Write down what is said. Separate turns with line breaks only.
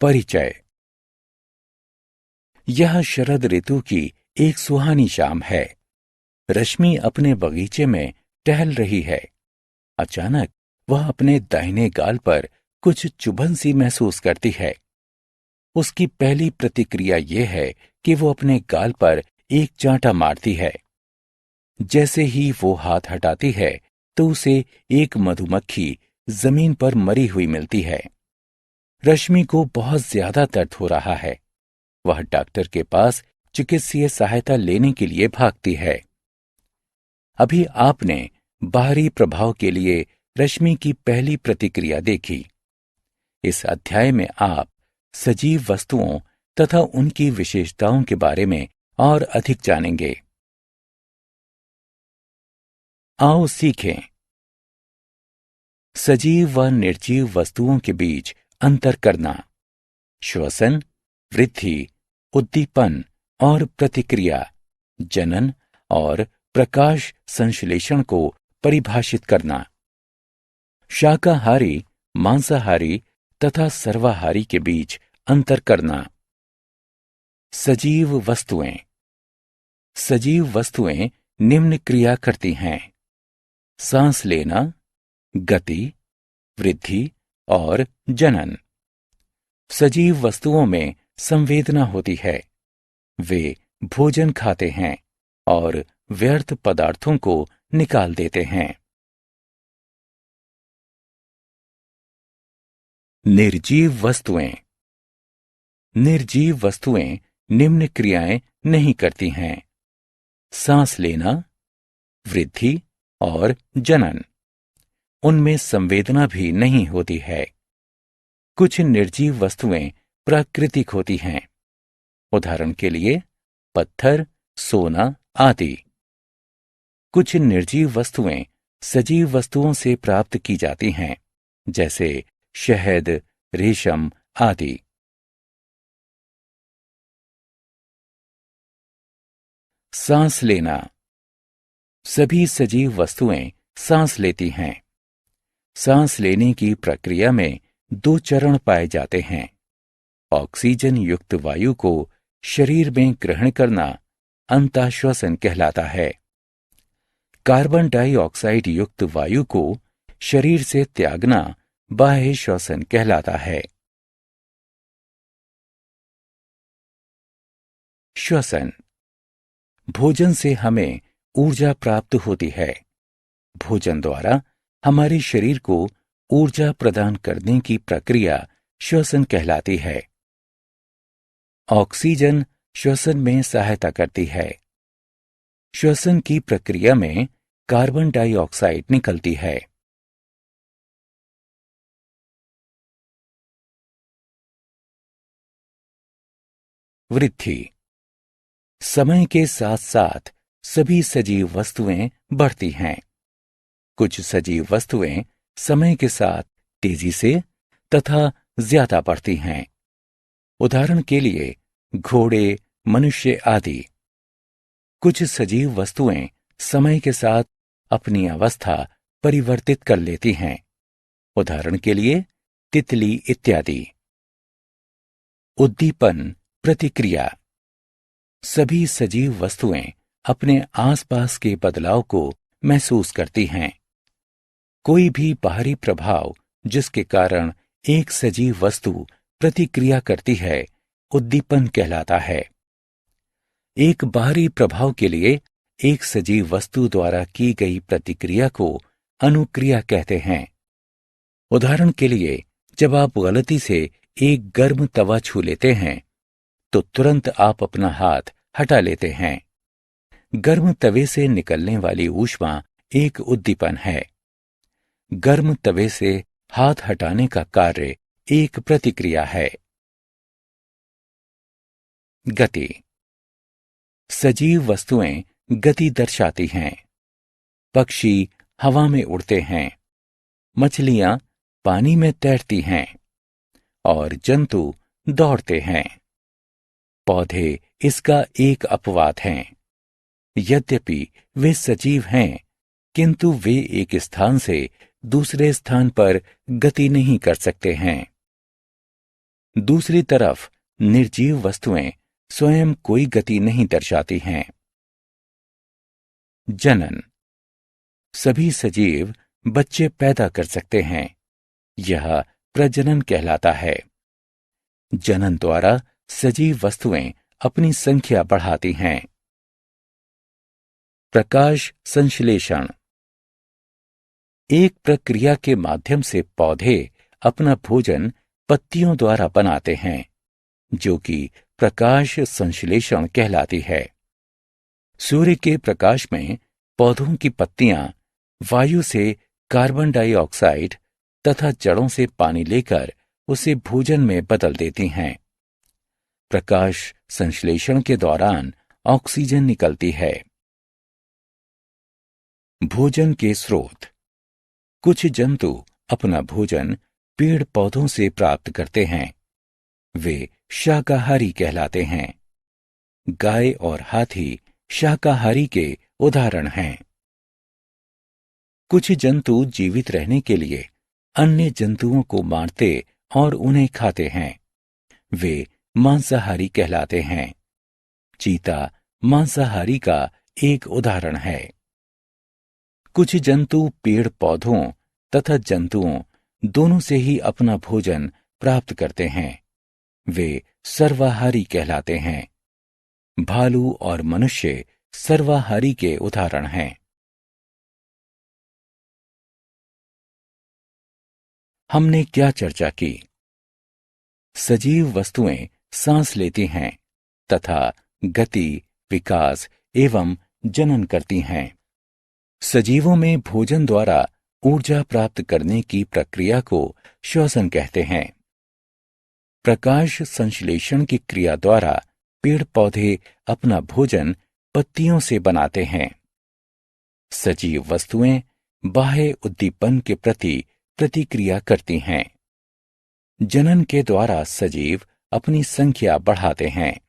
परिचय। यह शरद ऋतु की एक सुहानी शाम है। रश्मि अपने बगीचे में टहल रही है। अचानक वह अपने दाहिने गाल पर कुछ चुभन सी महसूस करती है। उसकी पहली प्रतिक्रिया यह है कि वो अपने गाल पर एक चांटा मारती है। जैसे ही वो हाथ हटाती है तो उसे एक मधुमक्खी जमीन पर मरी हुई मिलती है। रश्मि को बहुत ज्यादा दर्द हो रहा है। वह डॉक्टर के पास चिकित्सीय सहायता लेने के लिए भागती है। अभी आपने बाहरी प्रभाव के लिए रश्मि की पहली प्रतिक्रिया देखी। इस अध्याय में आप सजीव वस्तुओं तथा उनकी विशेषताओं के बारे में और अधिक जानेंगे। आओ सीखें। सजीव व निर्जीव वस्तुओं के बीच अंतर करना। श्वसन, वृद्धि, उद्दीपन और प्रतिक्रिया, जनन और प्रकाश संश्लेषण को परिभाषित करना। शाकाहारी, मांसाहारी तथा सर्वाहारी के बीच अंतर करना। सजीव वस्तुएं। सजीव वस्तुएं निम्न क्रिया करती हैं: सांस लेना, गति, वृद्धि और जनन। सजीव वस्तुओं में संवेदना होती है। वे भोजन खाते हैं और व्यर्थ पदार्थों को निकाल देते हैं। निर्जीव वस्तुएं। निर्जीव वस्तुएं निम्न क्रियाएं नहीं करती हैं: सांस लेना, वृद्धि और जनन। उनमें संवेदना भी नहीं होती है। कुछ निर्जीव वस्तुएं प्राकृतिक होती हैं। उदाहरण के लिए पत्थर, सोना आदि। कुछ निर्जीव वस्तुएं सजीव वस्तुओं से प्राप्त की जाती हैं, जैसे शहद, रेशम आदि। सांस लेना। सभी सजीव वस्तुएं सांस लेती हैं। सांस लेने की प्रक्रिया में दो चरण पाए जाते हैं: ऑक्सीजन युक्त वायु को शरीर में ग्रहण करना अंतःश्वसन कहलाता है। कार्बन डाइऑक्साइड युक्त वायु को शरीर से त्यागना बाह्य श्वसन कहलाता है। श्वसन। भोजन से हमें ऊर्जा प्राप्त होती है। भोजन द्वारा हमारे शरीर को ऊर्जा प्रदान करने की प्रक्रिया श्वसन कहलाती है। ऑक्सीजन श्वसन में सहायता करती है। श्वसन की प्रक्रिया में कार्बन डाइऑक्साइड निकलती है। वृद्धि। समय के साथ साथ सभी सजीव वस्तुएं बढ़ती हैं। कुछ सजीव वस्तुएं समय के साथ तेजी से तथा ज्यादा बढ़ती हैं। उदाहरण के लिए घोड़े, मनुष्य आदि। कुछ सजीव वस्तुएं समय के साथ अपनी अवस्था परिवर्तित कर लेती हैं। उदाहरण के लिए तितली इत्यादि। उद्दीपन, प्रतिक्रिया। सभी सजीव वस्तुएं अपने आसपास के बदलाव को महसूस करती हैं। कोई भी बाहरी प्रभाव जिसके कारण एक सजीव वस्तु प्रतिक्रिया करती है, उद्दीपन कहलाता है। एक बाहरी प्रभाव के लिए एक सजीव वस्तु द्वारा की गई प्रतिक्रिया को अनुक्रिया कहते हैं। उदाहरण के लिए जब आप गलती से एक गर्म तवा छू लेते हैं तो तुरंत आप अपना हाथ हटा लेते हैं। गर्म तवे से निकलने वाली ऊष्मा एक उद्दीपन है। गर्म तवे से हाथ हटाने का कार्य एक प्रतिक्रिया है। गति। सजीव वस्तुएं गति दर्शाती हैं। पक्षी हवा में उड़ते हैं, मछलियां पानी में तैरती हैं और जंतु दौड़ते हैं। पौधे इसका एक अपवाद हैं। यद्यपि वे सजीव हैं, किंतु वे एक स्थान से दूसरे स्थान पर गति नहीं कर सकते हैं। दूसरी तरफ निर्जीव वस्तुएं स्वयं कोई गति नहीं दर्शाती हैं। जनन। सभी सजीव बच्चे पैदा कर सकते हैं। यह प्रजनन कहलाता है। जनन द्वारा सजीव वस्तुएं अपनी संख्या बढ़ाती हैं। प्रकाश संश्लेषण। एक प्रक्रिया के माध्यम से पौधे अपना भोजन पत्तियों द्वारा बनाते हैं, जो कि प्रकाश संश्लेषण कहलाती है। सूर्य के प्रकाश में पौधों की पत्तियां वायु से कार्बन डाइऑक्साइड तथा जड़ों से पानी लेकर उसे भोजन में बदल देती हैं। प्रकाश संश्लेषण के दौरान ऑक्सीजन निकलती है। भोजन के स्रोत। कुछ जंतु अपना भोजन पेड़ पौधों से प्राप्त करते हैं। वे शाकाहारी कहलाते हैं। गाय और हाथी शाकाहारी के उदाहरण हैं। कुछ जंतु जीवित रहने के लिए अन्य जंतुओं को मारते और उन्हें खाते हैं। वे मांसाहारी कहलाते हैं। चीता मांसाहारी का एक उदाहरण है। कुछ जंतु पेड़ पौधों तथा जंतुओं दोनों से ही अपना भोजन प्राप्त करते हैं। वे सर्वाहारी कहलाते हैं। भालू और मनुष्य सर्वाहारी के उदाहरण हैं। हमने क्या चर्चा की? सजीव वस्तुएं सांस लेती हैं तथा गति, विकास एवं जनन करती हैं। सजीवों में भोजन द्वारा ऊर्जा प्राप्त करने की प्रक्रिया को श्वसन कहते हैं। प्रकाश संश्लेषण की क्रिया द्वारा पेड़ पौधे अपना भोजन पत्तियों से बनाते हैं। सजीव वस्तुएं बाह्य उद्दीपन के प्रति प्रतिक्रिया करती हैं। जनन के द्वारा सजीव अपनी संख्या बढ़ाते हैं।